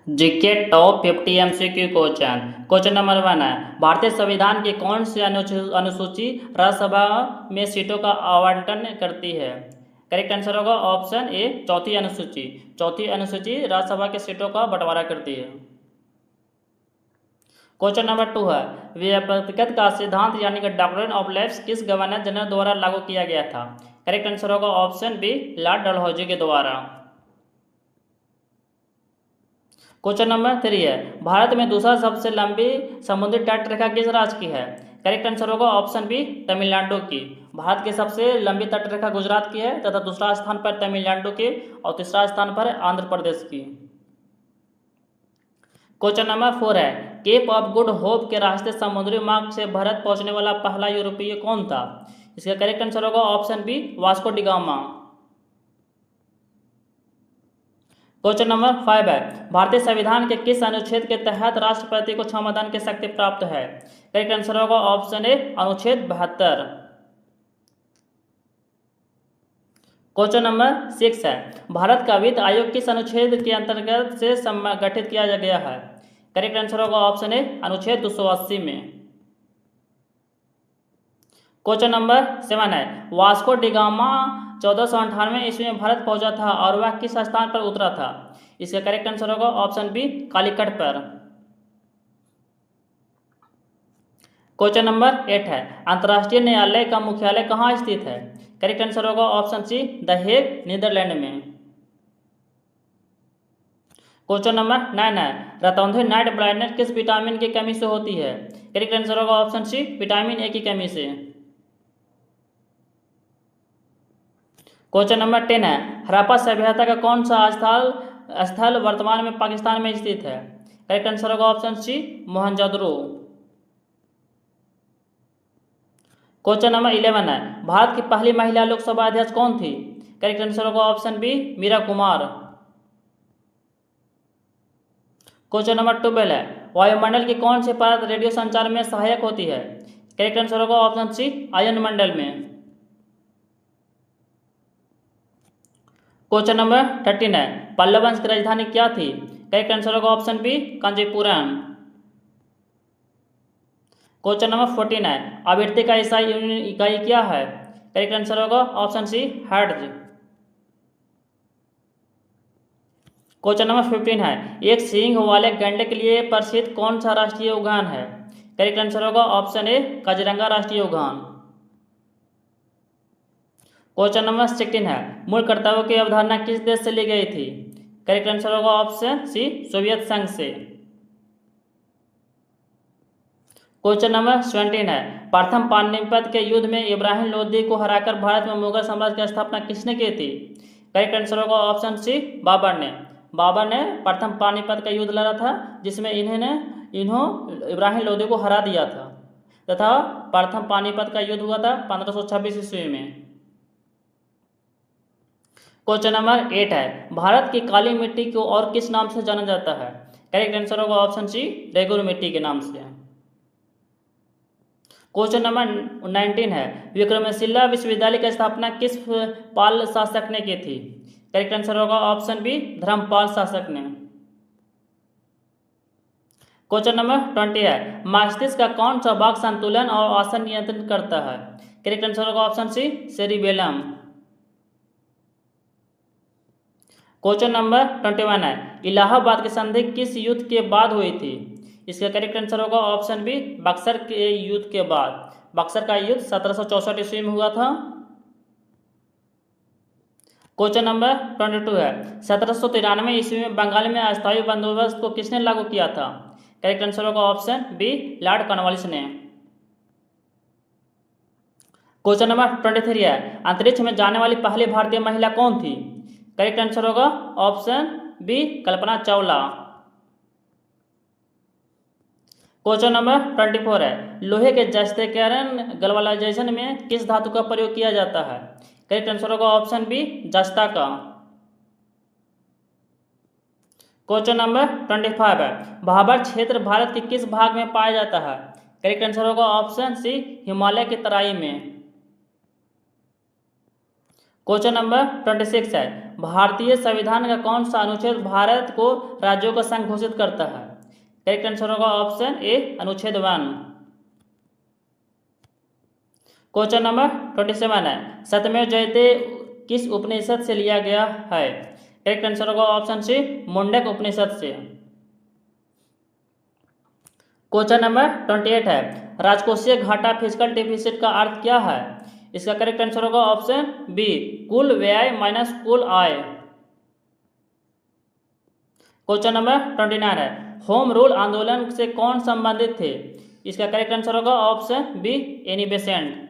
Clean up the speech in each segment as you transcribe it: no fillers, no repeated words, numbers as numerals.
GK top 50 MCQ question. Question number 1 है, भारतीय संविधान की कौन सी अनुसूची राज्यसभा में सीटों का आवंटन करती है? करेक्ट आंसर होगा ऑप्शन ए, चौथी अनुसूची। चौथी अनुसूची राज्यसभा के सीटों का बंटवारा करती है। क्वेश्चन नंबर 2 है, व्यक्तिगत का सिद्धांत यानी कि डॉक्ट्रिन ऑफ लाइफ किस गवर्नर जनरल द्वारा लागू किया गया था? करेक्ट आंसर होगा ऑप्शन बी, लॉर्ड डलहौजी के द्वारा। क्वेश्चन नंबर 3 है, भारत में दूसरा सबसे लंबी समुद्री तट रेखा किस राज्य की है? करेक्ट आंसर होगा ऑप्शन बी, तमिलनाडु की। भारत की सबसे लंबी तट रेखा गुजरात की है तथा दूसरा स्थान पर तमिलनाडु की और तीसरा स्थान पर आंध्र प्रदेश की। क्वेश्चन नंबर 4 है, केप ऑफ गुड होप के रास्ते समुद्री मार्ग से भारत पहुंचने वाला पहला यूरोपीय कौन था? इसका करेक्ट आंसर होगा option B, Vasco da Gama. Question number 5 है, भारतीय संविधान के किस अनुच्छेद के तहत राष्ट्रपति को क्षमतान की शक्ति प्राप्त है? करेक्ट आंसर होगा ऑप्शन ए, अनुच्छेद 72। क्वेश्चन नंबर 6 है, भारत का वित्त आयोग किस अनुच्छेद के अंतर्गत से गठित किया गया है? करेक्ट आंसर होगा ऑप्शन ए, अनुच्छेद 280 में। क्वेश्चन नंबर 7 है, वास्को डी गामा 1498 ईस्वी में भारत पहुंचा था और वह किस स्थान पर उतरा था? इसका करेक्ट आंसर होगा ऑप्शन बी, कालीकट पर। क्वेश्चन नंबर 8 है, अंतर्राष्ट्रीय न्यायालय का मुख्यालय कहाँ स्थित है? करेक्ट आंसर होगा option C, the Hague, Netherlands में। क्वेश्चन नंबर 9 है, रतौंधी नाइट ब्लाइंडनेस किस विटामिन की कमी से होती है? करेक्ट आंसर होगा ऑप्शन सी, विटामिन ए की कमी से। क्वेश्चन नंबर 10 है, हड़प्पा सभ्यता का कौन सा स्थल वर्तमान में पाकिस्तान में स्थित है? करेक्ट आंसर होगा option C, Mohenjodaro. Question number 11 है, भारत की पहली महिला लोकसभा अध्यक्ष कौन थी? करेक्ट आंसर होगा option B, Meera Kumar. Question number 12 है, वायुमंडल की कौन सी परत रेडियो संचार में सहायक होती है? करेक्ट आंसर होगा ऑप्शन सी, आयन मंडल में। क्वेश्चन नंबर 13 है, पल्लव वंश की राजधानी क्या थी? करेक्ट आंसर होगा option B, Kanchipuram. Question number 14 है, आवृत्ति का ईसाई इकाई क्या है? करेक्ट आंसर होगा option C, hertz. Question number 15 है, एक सींग वाले गैंडे के लिए प्रसिद्ध कौन सा राष्ट्रीय उद्यान है? करेक्ट आंसर होगा ऑप्शन ए, काजीरंगा राष्ट्रीय उद्यान। क्वेश्चन नंबर 16 है, मूल कर्तव्यों की अवधारणा किस देश से ली गई थी? करेक्ट आंसर होगा ऑप्शन सी, सोवियत संघ से। क्वेश्चन नंबर 17 है, प्रथम पानीपत के युद्ध में इब्राहिम लोदी को हराकर भारत में मुगल साम्राज्य की स्थापना किसने की थी? करेक्ट आंसर होगा ऑप्शन सी, बाबर ने। बाबर ने प्रथम पानीपत का युद्ध लड़ा था जिसमें इन्हों इब्राहिम लोदी को हरा दिया था तथा प्रथम पानीपत का युद्ध हुआ था 1526 ईस्वी में। क्वेश्चन नंबर 8 है, भारत की काली मिट्टी को और किस नाम से जाना जाता है? करेक्ट आंसर होगा ऑप्शन सी, रेगुर मिट्टी के नाम से। क्वेश्चन नंबर 19 है, विक्रमशिला विश्वविद्यालय की स्थापना किस पाल शासक ने की थी? करेक्ट आंसर होगा ऑप्शन बी, धर्मपाल शासक ने। क्वेश्चन नंबर 20 है, मस्तिष्क का कौन सा भाग संतुलन और आसन नियंत्रित करता है? करेक्ट आंसर होगा option C, cerebellum. Question number 21 है, इलाहाबाद की संधि किस युद्ध के बाद हुई थी? इसका करेक्ट आंसर होगा ऑप्शन बी, बक्सर के युद्ध के बाद। बक्सर का युद्ध 1764 ईस्वी में हुआ था। क्वेश्चन नंबर 22 है, 1793 ईस्वी में बंगाल में अस्थायी बंदोबस्त को किसने लागू किया था? करेक्ट आंसर होगा ऑप्शन बी, लॉर्ड कॉर्नवालिस ने। क्वेश्चन नंबर 23 है, अंतरिक्ष में जाने वाली पहली भारतीय महिला कौन थी? करेक्ट आंसर होगा option B, Kalpana Chawla. Question number 24 है, लोहे के जस्तीकरण गैल्वेनाइजेशन में किस धातु का प्रयोग किया जाता है? करेक्ट आंसर होगा ऑप्शन बी, जस्ता का। क्वेश्चन नंबर 25 है, भाबर क्षेत्र भारत के किस भाग में पाया जाता है? करेक्ट आंसर होगा ऑप्शन सी, हिमालय की तराई में। क्वेश्चन नंबर 26 है, भारतीय संविधान का कौन सा अनुच्छेद भारत को राज्यों का संघ घोषित करता है? करेक्ट आंसर होगा ऑप्शन ए अनुच्छेद 1। क्वेश्चन नंबर 27 है, सत्यमेव जयते किस उपनिषद से लिया गया है? करेक्ट आंसर होगा ऑप्शन सी मुंडक उपनिषद से। क्वेश्चन नंबर 28 है, राजकोषीय घाटा फिजिकल डिफिसिट का अर्थ क्या है? इसका करेक्ट आंसर होगा ऑप्शन बी कुल व्यय माइनस कुल आय। क्वेश्चन नंबर 29 है, होम रूल आंदोलन से कौन संबंधित थे? इसका करेक्ट आंसर होगा option be Annie Besant.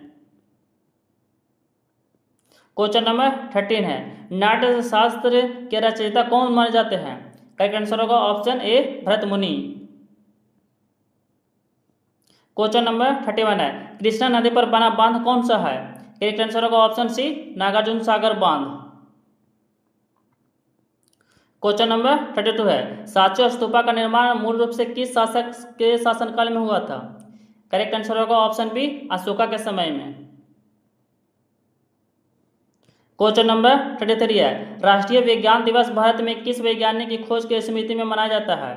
Question number 13 है, नाट्य शास्त्र के रचयिता कौन माने जाते हैं? करेक्ट आंसर होगा ऑप्शन ए भरत मुनि। क्वेश्चन नंबर 31 है, कृष्णा नदी पर बना बांध कौन सा है? करेक्ट आंसर होगा ऑप्शन सी नागार्जुन सागर बांध। क्वेश्चन नंबर 32 है, सांची स्तूपा का निर्माण मूल रूप से किस शासक के शासनकाल में हुआ था? करेक्ट आंसर होगा ऑप्शन बी अशोका के समय में। क्वेश्चन नंबर 33 है, राष्ट्रीय विज्ञान दिवस भारत में किस वैज्ञानिक की खोज की स्मृति में मनाया जाता है?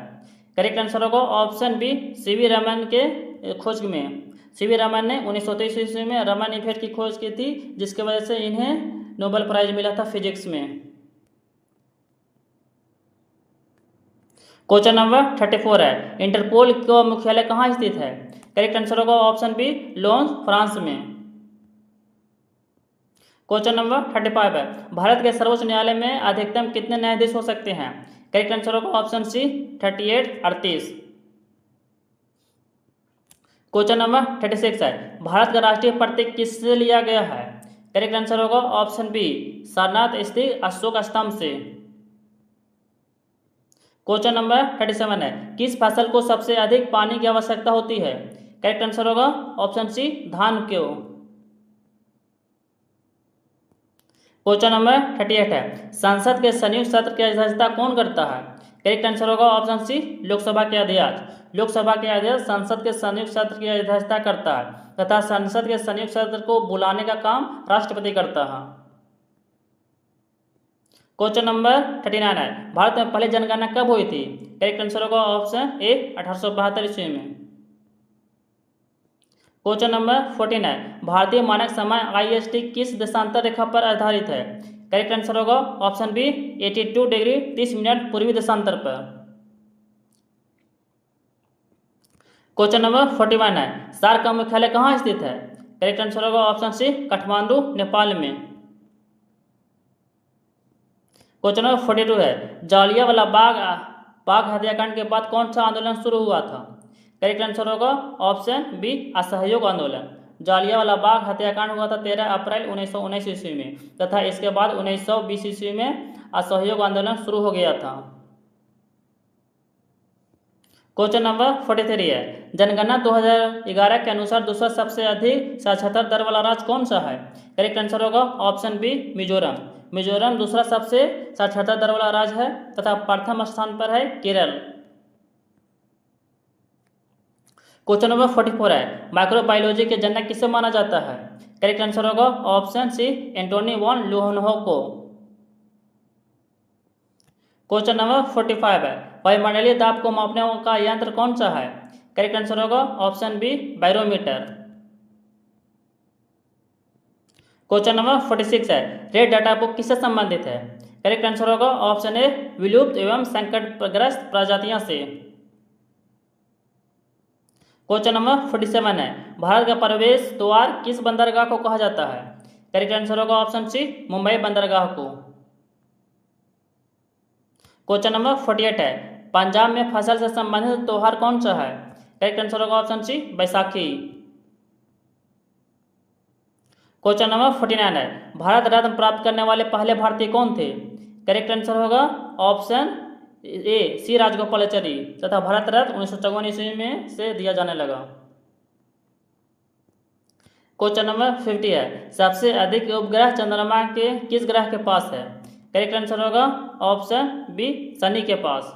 करेक्ट आंसर होगा ऑप्शन बी सीवी रमन के खोज में। सीवी रमन ने 1923 ईस्वी में रमन इफेक्ट की खोज की थी, जिसकी वजह से इन्हें नोबेल प्राइज मिला था फिजिक्स में। क्वेश्चन नंबर 34 है, इंटरपोल का मुख्यालय कहाँ स्थित है? करेक्ट आंसर होगा ऑप्शन बी लोन्स फ्रांस में। क्वेश्चन नंबर 35 है, भारत के सर्वोच्च न्यायालय में अधिकतम कितने न्यायाधीश हो सकते हैं? करेक्ट आंसर होगा ऑप्शन सी 38 क्वेश्चन नंबर 36 है, भारत का राष्ट्रीय प्रतीक किससे लिया गया है? करेक्ट आंसर होगा ऑप्शन बी सारनाथ स्थित अशोक स्तंभ से। क्वेश्चन नंबर 37 है, किस फसल को सबसे अधिक पानी की आवश्यकता होती है? करेक्ट आंसर होगा ऑप्शन सी धान को। क्वेश्चन नंबर 38 है, संसद के संयुक्त सत्र की अध्यक्षता कौन करता है? करेक्ट आंसर होगा ऑप्शन सी लोकसभा के अध्यक्ष। लोकसभा के अध्यक्ष संसद के संयुक्त सत्र की अध्यक्षता करता है तथा संसद के संयुक्त सत्र को बुलाने का काम राष्ट्रपति करता है। क्वेश्चन नंबर 39 है, भारत में पहली जनगणना कब हुई थी? करेक्ट आंसर होगा ऑप्शन ए 1872 ईस्वी में। क्वेश्चन नंबर 14 है, भारतीय मानक समय IST किस देशांतर रेखा पर आधारित है? करेक्ट आंसर होगा ऑप्शन बी 82 डिग्री 30 मिनट पूर्वी देशांतर पर। क्वेश्चन नंबर 41 है, सार्क का मुख्यालय कहाँ स्थित है? करेक्ट आंसर होगा ऑप्शन सी काठमांडू नेपाल में। क्वेश्चन नंबर 42 है, जालियांवाला बाग हत्याकांड के बाद कौन सा आंदोलन शुरू हुआ था? करेक्ट आंसर होगा ऑप्शन बी असहयोग आंदोलन। जालियांवाला बाग हत्याकांड हुआ था 13 अप्रैल 1919 ईस्वी में तथा इसके बाद 1920 ईस्वी में असहयोग आंदोलन शुरू हो गया था। क्वेश्चन नंबर 43 है, जनगणना 2011 के अनुसार दूसरा सबसे अधिक साक्षरता दर वाला राज्य कौन सा है? करेक्ट आंसर होगा ऑप्शन बी मिजोरम। मिजोरम दूसरा सबसे साक्षरता दर वाला राज्य है तथा प्रथम स्थान पर है केरल। क्वेश्चन नंबर 44 है, माइक्रोबायोलॉजी के जनक किसे माना जाता है? करेक्ट आंसर होगा option C Antonie van Leeuwenhoek. Question number 45 है, वायुमंडलीय दाब को मापने का यंत्र कौन सा है? करेक्ट आंसर होगा option B barometer. Question number 46 है, रेड डाटा बुक किससे संबंधित है? करेक्ट आंसर होगा ऑप्शन ए विलुप्त एवं संकटग्रस्त प्रजातियों से। क्वेश्चन नंबर 47 है, भारत का प्रवेश द्वार किस बंदरगाह को कहा जाता है? करेक्ट आंसर होगा ऑप्शन सी मुंबई बंदरगाह को। क्वेश्चन नंबर 48 है, पंजाब में फसल से संबंधित त्योहार कौन सा है? करेक्ट आंसर होगा option C Baisakhi. Question number 49 है, भारत रत्न प्राप्त करने वाले पहले भारतीय कौन थे? करेक्ट आंसर होगा ऑप्शन ए सी राजगोपालाचारी तथा भारत रत्न 1954 ईस्वी में से दिया जाने लगा। क्वेश्चन नंबर 50 है, सबसे अधिक उपग्रह चंद्रमा के किस ग्रह के पास है? करेक्ट आंसर होगा ऑप्शन बी शनि के पास।